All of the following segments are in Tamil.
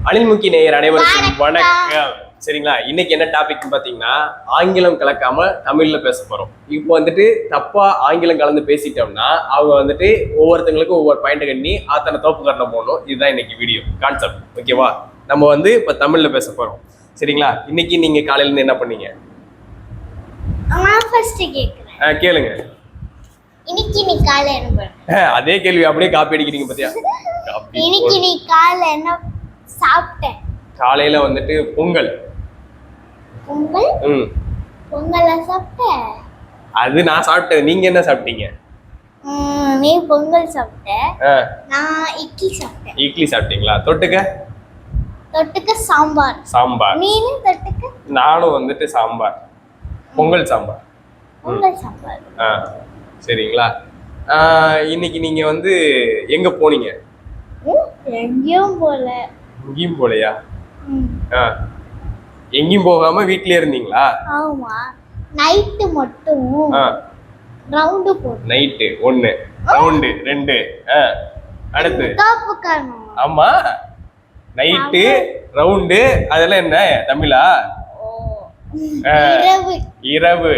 அணில்முக்கி நேயர் அனைவருக்கும் வணக்கம். சரிங்களா, இன்னைக்கு என்ன டாபிக் பாத்தீங்கன்னா ஆங்கிலம் கலக்காம தமிழ்ல பேச போறோம். இப்போ வந்துட்டு தப்பா ஆங்கிலம் கலந்து பேசிட்டோம்னா அவங்க வந்துட்டு ஒவ்வொருத்தங்களுக்கும் ஒவ்வொரு பாயிண்ட் கண்ணி அத்தனை தோப்பு கரணம் போடணும். இதுதான் இன்னைக்கு வீடியோ கான்செப்ட். ஓகேவா, நம்ம வந்து இப்ப தமிழ்ல பேச போறோம். சரிங்களா, இன்னைக்கு நீங்க காலையில இருந்து என்ன பண்ணீங்க? கேளுங்க. இன்னைக்கு நீ காலைல என்ன பண்ண? அதே கேள்வி அப்படியே காப்பி அடிக்கிறீங்க பாத்தியா? இன்னைக்கு நீ காலைல என்ன சாப்பிட்ட? காலையில வந்துட்டு பொங்கல். பொங்கல்? பொங்கலா சாப்பிட்ட? அது நான் சாப்பிட்டேன். நீங்க என்ன சாப்பிட்டீங்க? நீ பொங்கல் சாப்பிட்ட, நான் இட்லி சாப்பிட்டேன். இட்லி சாப்பிட்டீங்களா? தொட்டுக்க? தொட்டுக்க சாம்பார். சாம்பார். நீனு தொட்டுக்க? நானும் வந்துட்டு சாம்பார். பொங்கல் சாம்பார். பொங்கல் சாம்பார். சரிங்களா, இன்னைக்கு நீங்க வந்து எங்க போனீங்க? எங்கேயும் போல. எங்கேயும் போலையா? எங்கேயும் போகாம வீட்லயே இருந்தீங்களா? ஆமா, நைட்டு மட்டும் ரவுண்டு போடு. நைட்டு 1 ரவுண்டு 2 அடுத்து தோப்பு காணும். ஆமா, நைட்டு ரவுண்டு அதெல்லாம் என்ன தமிழா? இரவு. இரவு.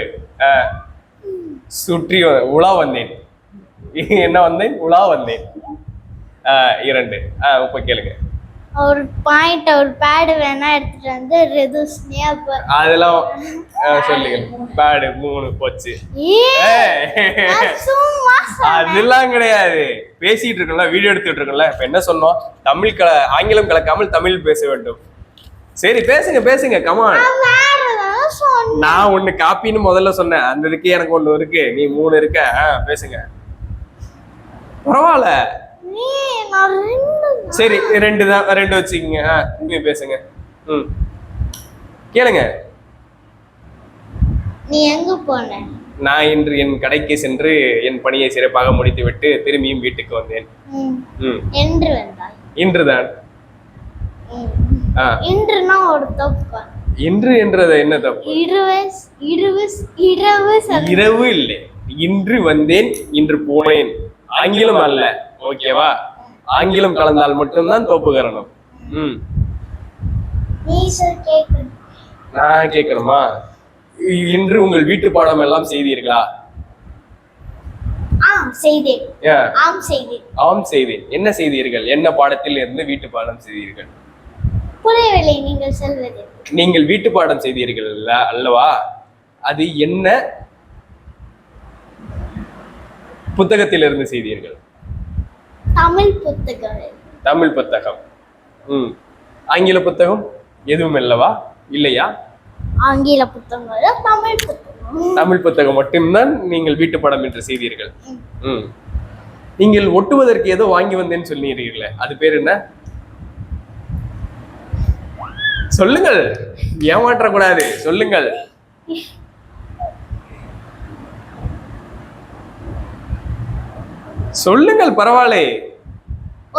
சுற்றி உலா வந்தேன். என்ன வந்தேன்? உலா வந்தேன். 2. இப்ப கேளுங்க. ஒரு பாயிண்ட் ஒரு பேட் வேணா எடுத்துட்டு வந்து ரெதுஸ்னியா அதெல்லாம் சொல்லுங்க. பேட் 3 போச்சு. அதெல்லாம் கிடையாது, பேசிட்டு இருக்கோம்ல, வீடியோ எடுத்துட்டு இருக்கோம்ல. இப்ப என்ன சொன்னோம்? ஆங்கிலம் கலக்காமல் தமிழ் பேச வேண்டும். சரி, பேசுங்க பேசுங்க, கமான். நான் 1 காப்பின்னு முதல்ல சொன்னேன். அந்த இதுக்கு எனக்கு 1 இருக்கு, நீ 3 இருக்க. பேசுங்க, பரவாயில்ல. சரி, 2 தான், 2 வச்சுக்கீங்க. நீ பேசுங்க. கேளுங்க. நீ எங்க போன? நான் இன்று என் கடைக்கு சென்று என் பணியை சிறப்பாக முடித்துவிட்டு திரும்பியும் வீட்டுக்கு வந்தேன். என்று வந்தாய்? இன்றுதான். இன்றுனா ஒரு தப்பு. இன்று என்றது என்ன தப்பு? இரவு இல்லை, இன்று வந்தேன், இன்று போனேன். ஆங்கிலம் அல்ல. ஓகேவா, ஆங்கிலம் கலந்தால் மட்டும்தான் தோப்புகரணம். நான் கேட்கணுமா? இன்று உங்கள் வீட்டு பாடம் எல்லாம் செய்தீர்களா? ஆம் செய்தேன். என்ன செய்தீர்கள்? என்ன பாடத்தில் இருந்து வீட்டு பாடம் செய்தீர்கள்? புரியவில்லை நீங்கள் சொல்வது. நீங்கள் வீட்டு பாடம் செய்தீர்கள் அல்லவா? அது என்ன புத்தகத்தில் இருந்து செய்தீர்கள்? தமிழ் புத்தகம். தமிழ் புத்தகம். ஆங்கில புத்தகம் எதுவும் இல்லவா? இல்லையா? ஆங்கில புத்தகம், தமிழ் புத்தகம். தமிழ் புத்தகம் மட்டும்தான் நீங்கள் வீட்டு பாடம் என்று செய்தீர்கள். நீங்கள் ஒட்டுவதற்கு ஏதோ வாங்கி வந்தேன்னு சொன்னீர்களே, அது பேர் என்ன? சொல்லுங்கள், ஏமாற்றக்கூடாது, சொல்லுங்கள். சொல்லுங்கள், பரவாயில்லை.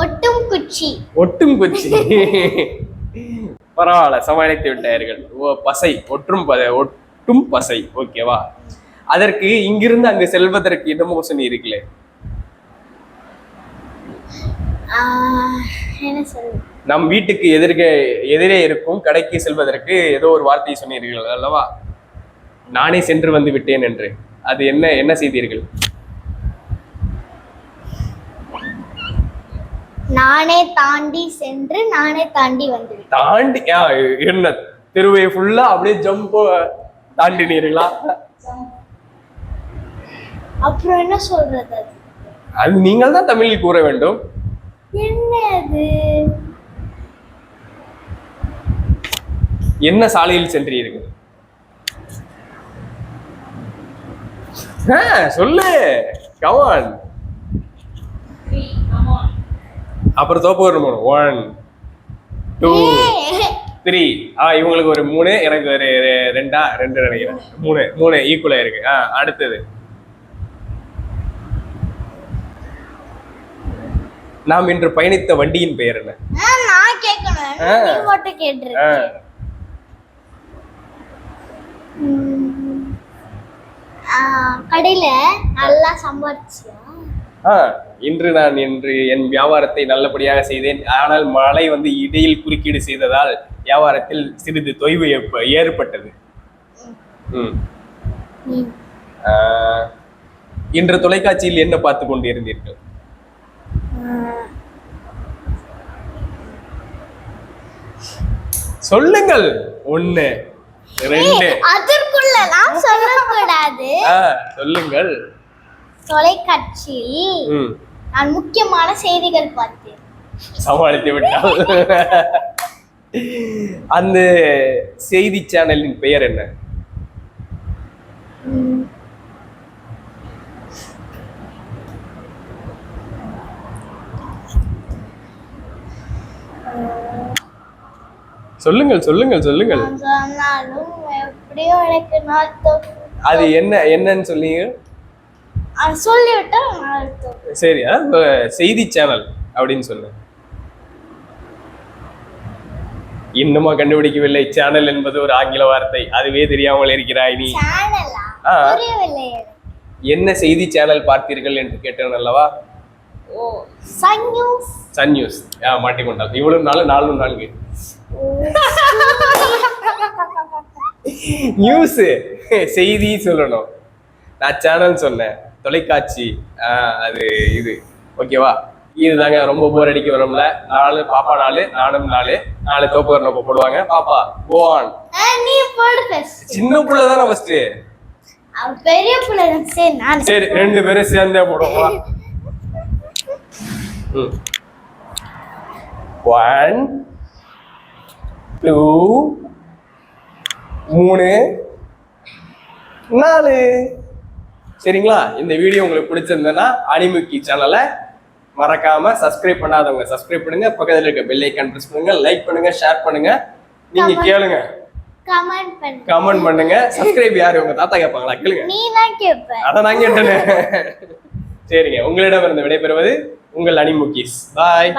ஒட்டும் குச்சி. ஒட்டும் குச்சி. பரவாயில்ல, சமாளித்து விட்டார்கள். பசை, ஒட்டும் பசை. ஓகேவா, அதற்கு இங்கிருந்து அங்கு செல்வதற்கு என்னமோ சொன்னி இருக்குல்லே, நம் வீட்டுக்கு எதிரே இருக்கும் கடைக்கு செல்வதற்கு ஏதோ ஒரு வார்த்தையை சொன்னீர்கள் அல்லவா? நானே சென்று வந்து விட்டேன் என்று. அது என்ன செய்தீர்கள்? நானே தாண்டி சென்று நானே தாண்டி வந்து. தாண்டி என்ன? தெருவை ஃபுல்லா அப்படியே ஜம்ப் தாண்டினீர்களா? அப்புறம் என்ன சொல்றது? அது நீங்கள் தான் தமிழில் கூற வேண்டும். என்ன அது? என்ன சாலையில் சென்றீர்கள்? சொல்லு, கமான். அப்புறம் தோப்பு வரணும். 1 2 3. இவங்களுக்கு ஒரு 3, எனக்கு ஒரு 2 நினைக்கிறேன். 3 ஈக்குவலா இருக்கு. அடுத்தது நாம் இன்று பயணித்த வண்டியின் பெயர் என்ன? நான் கேட்கணும், நீ மட்டும் கேட்டிருக்க. கடையில நல்லா சம்பாதிச்சியா? இன்று என் வியாபாரத்தை நல்லபடியாக செய்தேன். ஆனால் மழை வந்து இடையில் குறுக்கீடு செய்ததால் வியாபாரத்தில் சிறிது தொய்வு ஏற்பட்டது. ம். இன்று தொலைக்காட்சியில் என்ன பார்த்து கொண்டிருந்தீர்கள்? சொல்லுங்கள். 1 2 அதற்குள்ளலாம் சொல்லக்கூடாது. சொல்லுங்கள். தொலைக்காட்சியில் நான் முக்கியமான செய்திகள் பார்த்தேன். சமாளித்து விட்டால். அந்த செய்தி சேனலின் பெயர் என்ன? சொல்லுங்கள் சொல்லுங்கள் சொல்லுங்கள். சொன்னாலும் எப்படியோ எனக்கு அது என்னன்னு சொன்னீங்க? சொல்லிவிட்டா சரி, செய்தி சேனல் அப்படின்னு சொன்னேன். இன்னுமா கண்டுபிடிக்கவில்லை? சேனல் என்பது ஒரு ஆங்கில வார்த்தை, அதுவே தெரியாமல் இருக்கிறாய் நீ. என்ன செய்தி சேனல் பார்த்தீர்கள் என்று கேட்டேன் அல்லவா? Sun news. மாட்டிக்கொண்டால் இவ்வளவு நாள் 4 நியூஸ் செய்தி சொல்லணும். நான் சேனல் சொன்னேன். தொலைக்காட்சி அது இது. ஓகேவா? இதுதாங்க. ரொம்ப போர் அடிக்க வரும்ல. 4 பாப்பா 4 நானும் 4 தோப்பு நம்ம போடுவாங்க. பாப்பா கோ ஆன். நீ போடு ஃபர்ஸ்ட். சின்ன புள்ள தான ஃபர்ஸ்ட். பெரிய புள்ள சரி நான். சரி 2 பேரும் சேர்ந்தே போடுவோம். 1 2 3 4. சரிங்களா? இந்த வீடியோ உங்களுக்கு பிடிச்சிருந்ததுன்னா அனிமுக்கி சேனலை மறக்காம சப்ஸ்கிரைப் பண்ணாதவங்க சப்ஸ்கிரைப் பண்ணுங்க. பக்கத்துல இருக்க பெல் ஐகான் பிரஸ் பண்ணுங்க. லைக் பண்ணுங்க, ஷேர் பண்ணுங்க. நீங்க கேளுங்க, கமெண்ட் பண்ணுங்க. சப்ஸ்கிரைப் யாரு? உங்க தாத்தா கேட்பாங்களா? கேளுங்க. நீ தான் கேப்ப. அத நான் கேட்டேனே. சரிங்க, உங்களிடம் இருந்து விடைபெறுவது உங்கள் அனிமுக்கிஸ். பாய்.